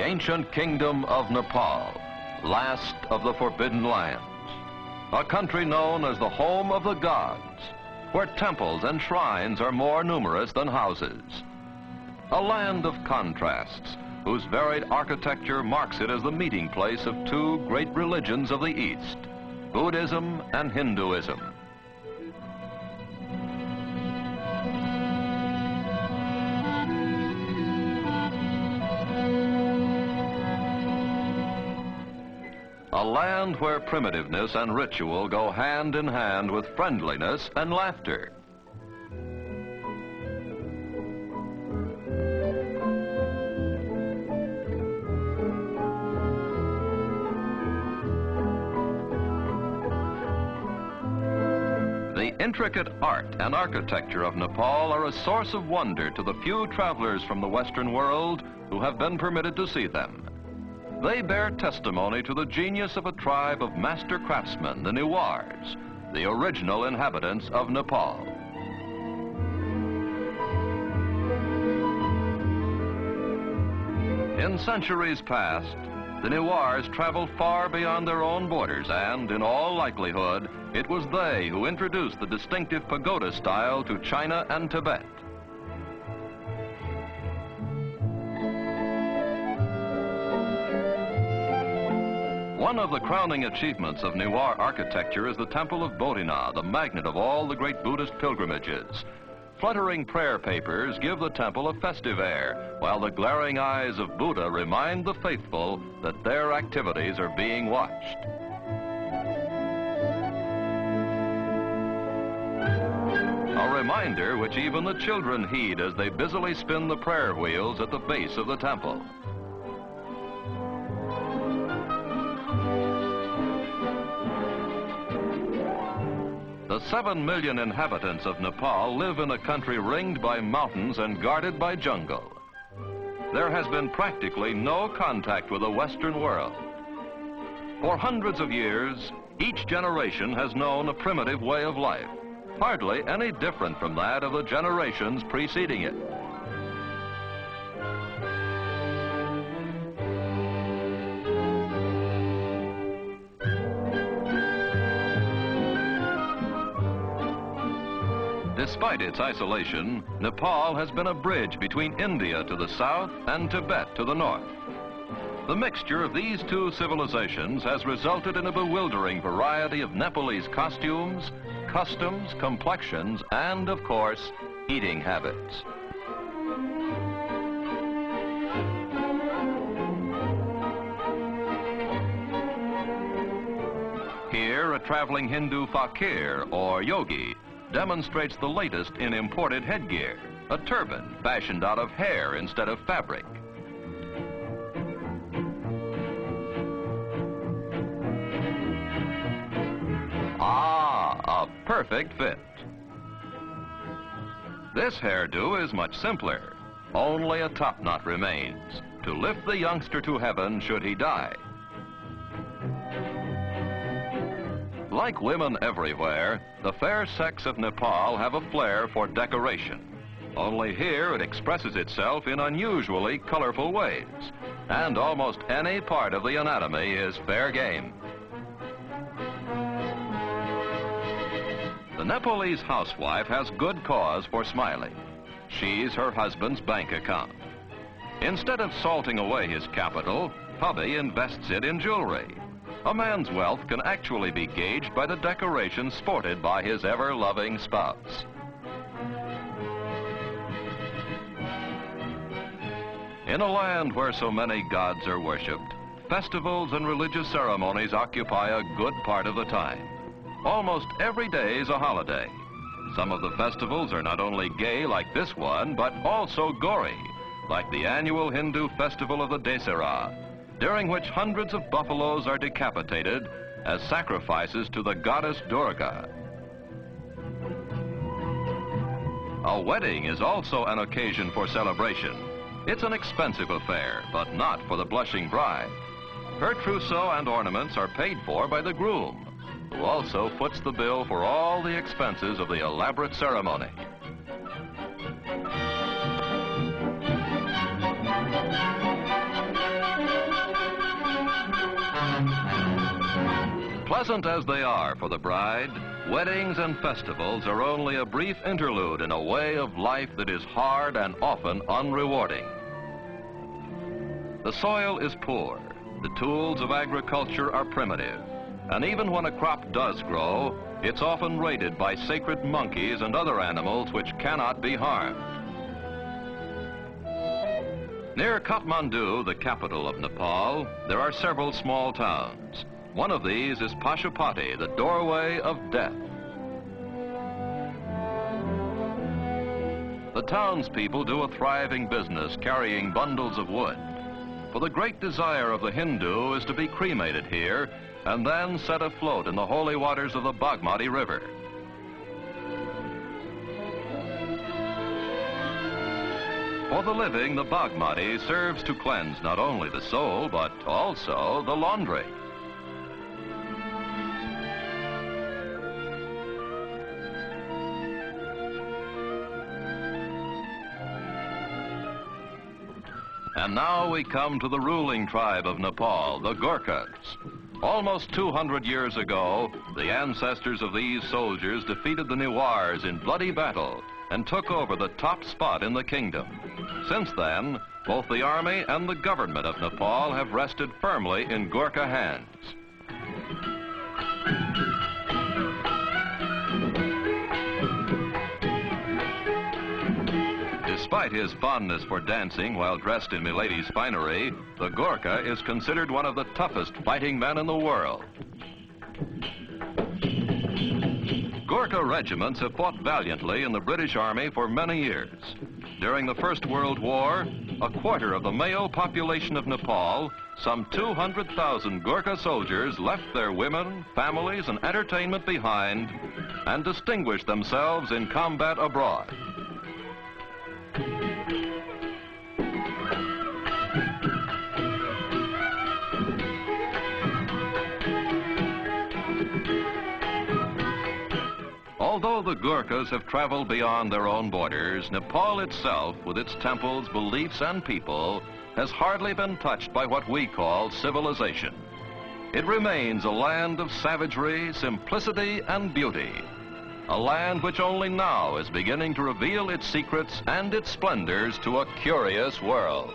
the ancient kingdom of Nepal, last of the Forbidden Lands, a country known as the home of the gods, where temples and shrines are more numerous than houses. A land of contrasts, whose varied architecture marks it as the meeting place of two great religions of the East, Buddhism and Hinduism. A land where primitiveness and ritual go hand in hand with friendliness and laughter. The intricate art and architecture of Nepal are a source of wonder to the few travelers from the Western world who have been permitted to see them. They bear testimony to the genius of a tribe of master craftsmen, the Newars, the original inhabitants of Nepal. In centuries past, the Newars traveled far beyond their own borders, and in all likelihood, it was they who introduced the distinctive pagoda style to China and Tibet. One of the crowning achievements of Newar architecture is the Temple of Boudin, the magnet of all the great Buddhist pilgrimages. Fluttering prayer papers give the temple a festive air, while the glaring eyes of Buddha remind the faithful that their activities are being watched. A reminder which even the children heed as they busily spin the prayer wheels at the base of the temple. The 7 million inhabitants of Nepal live in a country ringed by mountains and guarded by jungle. There has been practically no contact with the Western world. For hundreds of years, each generation has known a primitive way of life, hardly any different from that of the generations preceding it. Despite its isolation, Nepal has been a bridge between India to the south and Tibet to the north. The mixture of these two civilizations has resulted in a bewildering variety of Nepalese costumes, customs, complexions, and, of course, eating habits. Here, a traveling Hindu fakir, or yogi, demonstrates the latest in imported headgear, a turban fashioned out of hair instead of fabric. Ah, a perfect fit. This hairdo is much simpler. Only a top knot remains to lift the youngster to heaven should he die. Like women everywhere, the fair sex of Nepal have a flair for decoration. Only here it expresses itself in unusually colorful ways, and almost any part of the anatomy is fair game. The Nepalese housewife has good cause for smiling. She's her husband's bank account. Instead of salting away his capital, hubby invests it in jewelry. A man's wealth can actually be gauged by the decorations sported by his ever-loving spouse. In a land where so many gods are worshipped, festivals and religious ceremonies occupy a good part of the time. Almost every day is a holiday. Some of the festivals are not only gay like this one, but also gory, like the annual Hindu festival of the Dasara, during which hundreds of buffaloes are decapitated as sacrifices to the goddess Durga. A wedding is also an occasion for celebration. It's an expensive affair, but not for the blushing bride. Her trousseau and ornaments are paid for by the groom, who also foots the bill for all the expenses of the elaborate ceremony. Pleasant as they are for the bride, weddings and festivals are only a brief interlude in a way of life that is hard and often unrewarding. The soil is poor, the tools of agriculture are primitive, and even when a crop does grow, it's often raided by sacred monkeys and other animals which cannot be harmed. Near Kathmandu, the capital of Nepal, there are several small towns. One of these is Pashupati, the doorway of death. The townspeople do a thriving business carrying bundles of wood. For the great desire of the Hindu is to be cremated here and then set afloat in the holy waters of the Bagmati River. For the living, the Bagmati serves to cleanse not only the soul, but also the laundry. And now we come to the ruling tribe of Nepal, the Gurkhas. Almost 200 years ago, the ancestors of these soldiers defeated the Newars in bloody battle and took over the top spot in the kingdom. Since then, both the army and the government of Nepal have rested firmly in Gurkha hands. Despite his fondness for dancing while dressed in milady's finery, the Gurkha is considered one of the toughest fighting men in the world. Gurkha regiments have fought valiantly in the British Army for many years. During the First World War, a quarter of the male population of Nepal, some 200,000 Gurkha soldiers left their women, families, and entertainment behind and distinguished themselves in combat abroad. Although the Gurkhas have traveled beyond their own borders, Nepal itself, with its temples, beliefs, and people, has hardly been touched by what we call civilization. It remains a land of savagery, simplicity, and beauty. A land which only now is beginning to reveal its secrets and its splendors to a curious world.